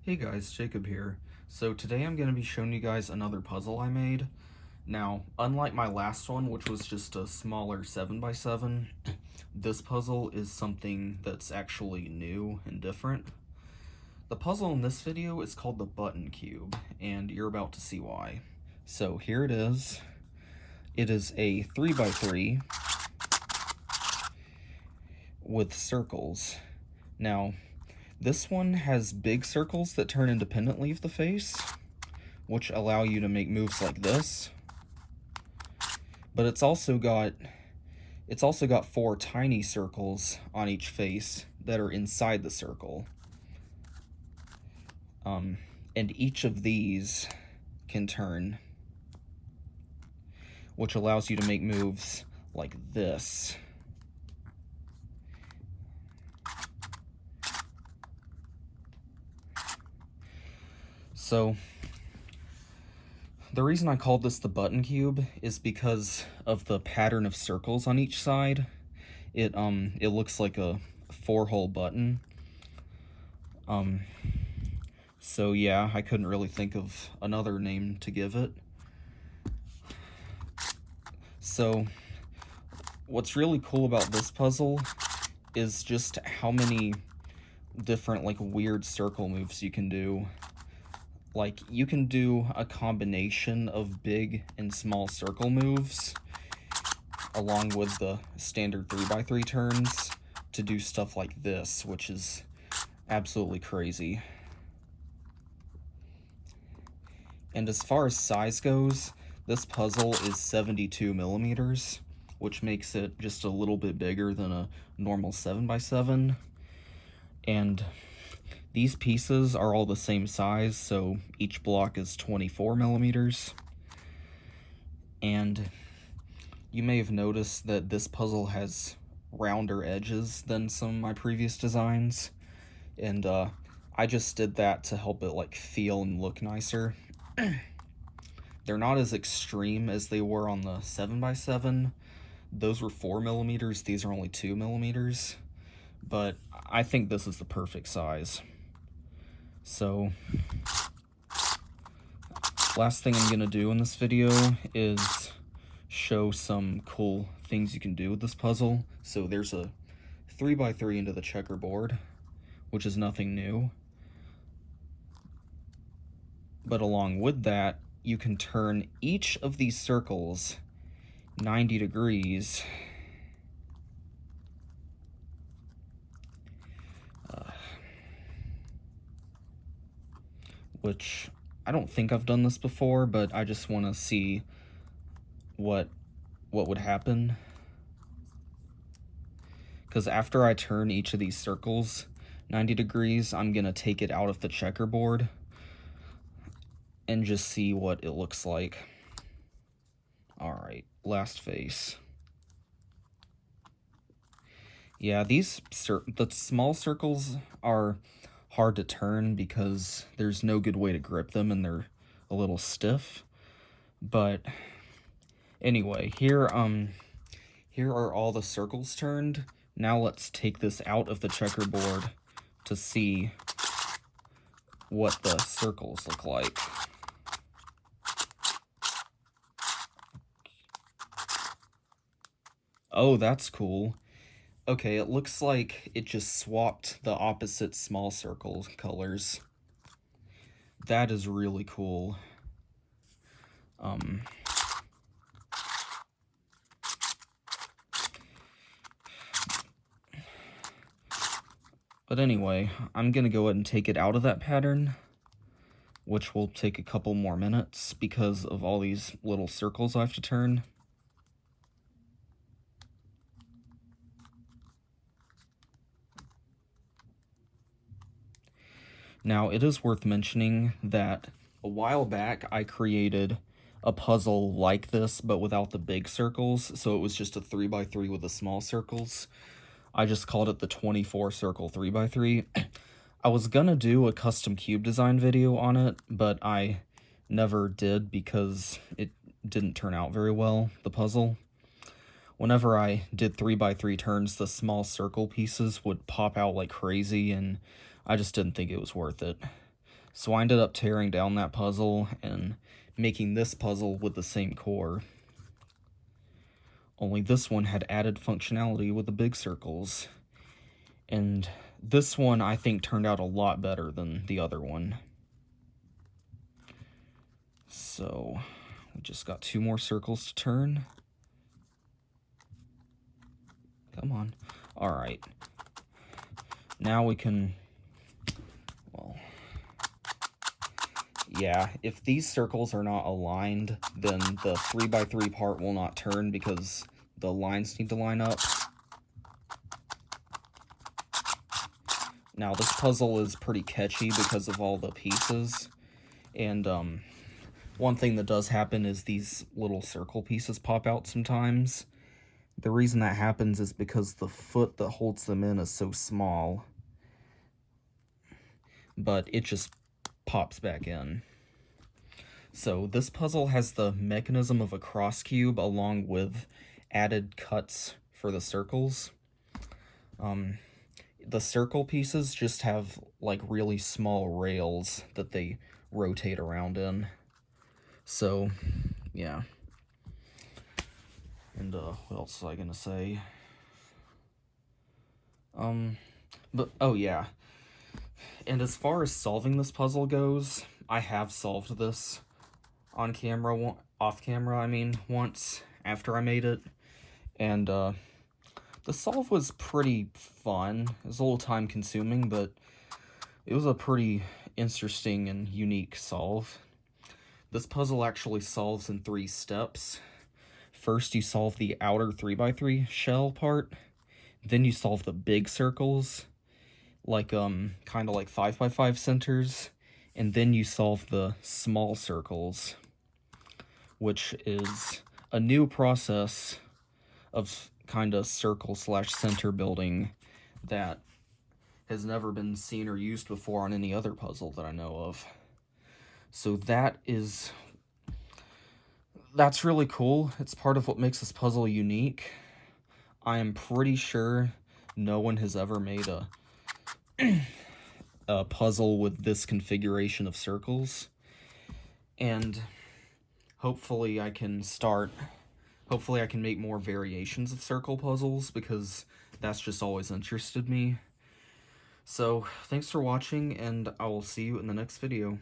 Hey guys, Jacob here. So today I'm going to be showing you guys another puzzle I made. Now, unlike my last one, which was just a smaller 7x7, this puzzle is something that's actually new and different. The puzzle in this video is called the button cube, and you're about to see why. So here it is. It is a 3x3 with circles. Now, this one has big circles that turn independently of the face, which allow you to make moves like this. But it's also got 4 tiny circles on each face that are inside the circle. And each of these can turn, which allows you to make moves like this. So, the reason I called this the button cube is because of the pattern of circles on each side. It looks like a 4-hole button. So yeah, I couldn't really think of another name to give it. So, what's really cool about this puzzle is just how many different, weird circle moves you can do. You can do a combination of big and small circle moves, along with the standard 3x3 turns, to do stuff like this, which is absolutely crazy. And as far as size goes, this puzzle is 72 millimeters, which makes it just a little bit bigger than a normal 7x7. And these pieces are all the same size, so each block is 24 millimeters. And you may have noticed that this puzzle has rounder edges than some of my previous designs. And I just did that to help it feel and look nicer. They're not as extreme as they were on the 7x7. Those were 4 millimeters, these are only 2 millimeters. But I think this is the perfect size. So, last thing I'm gonna do in this video is show some cool things you can do with this puzzle. So there's a 3x3 into the checkerboard, which is nothing new. But along with that, you can turn each of these circles 90 degrees. Which, I don't think I've done this before, but I just want to see what would happen. Because after I turn each of these circles 90 degrees, I'm going to take it out of the checkerboard and just see what it looks like. Alright, last face. Yeah, the small circles are hard to turn because there's no good way to grip them and they're a little stiff. But anyway, here are all the circles turned. Now let's take this out of the checkerboard to see what the circles look like. Oh, that's cool. Okay, it looks like it just swapped the opposite small circle colors. That is really cool. But anyway, I'm gonna go ahead and take it out of that pattern, which will take a couple more minutes because of all these little circles I have to turn. Now, it is worth mentioning that a while back I created a puzzle like this, but without the big circles, so it was just a 3x3 with the small circles. I just called it the 24 circle 3x3. I was gonna do a custom cube design video on it, but I never did because it didn't turn out very well, the puzzle. Whenever I did 3x3 turns, the small circle pieces would pop out like crazy, and I just didn't think it was worth it. So I ended up tearing down that puzzle and making this puzzle with the same core. Only this one had added functionality with the big circles. And this one, I think, turned out a lot better than the other one. So, we just got 2 more circles to turn. Come on. Alright. Now we can... Well... Yeah, if these circles are not aligned, then the 3x3 part will not turn because the lines need to line up. Now, this puzzle is pretty catchy because of all the pieces. And, one thing that does happen is these little circle pieces pop out sometimes. The reason that happens is because the foot that holds them in is so small. But it just pops back in. So this puzzle has the mechanism of a cross cube along with added cuts for the circles. The circle pieces just have like really small rails that they rotate around in. So, yeah. And what else was I gonna say? Oh yeah. And as far as solving this puzzle goes, I have solved this on camera, off camera, I mean, once after I made it. And the solve was pretty fun. It was a little time consuming, but it was a pretty interesting and unique solve. This puzzle actually solves in 3 steps. First, you solve the outer 3x3 shell part. Then you solve the big circles, like kind of like 5x5 centers. And then you solve the small circles, which is a new process of kind of circle/center building that has never been seen or used before on any other puzzle that I know of. So that's really cool. It's part of what makes this puzzle unique. I am pretty sure no one has ever made a puzzle with this configuration of circles. And hopefully I can make more variations of circle puzzles, because that's just always interested me. So, thanks for watching, and I will see you in the next video.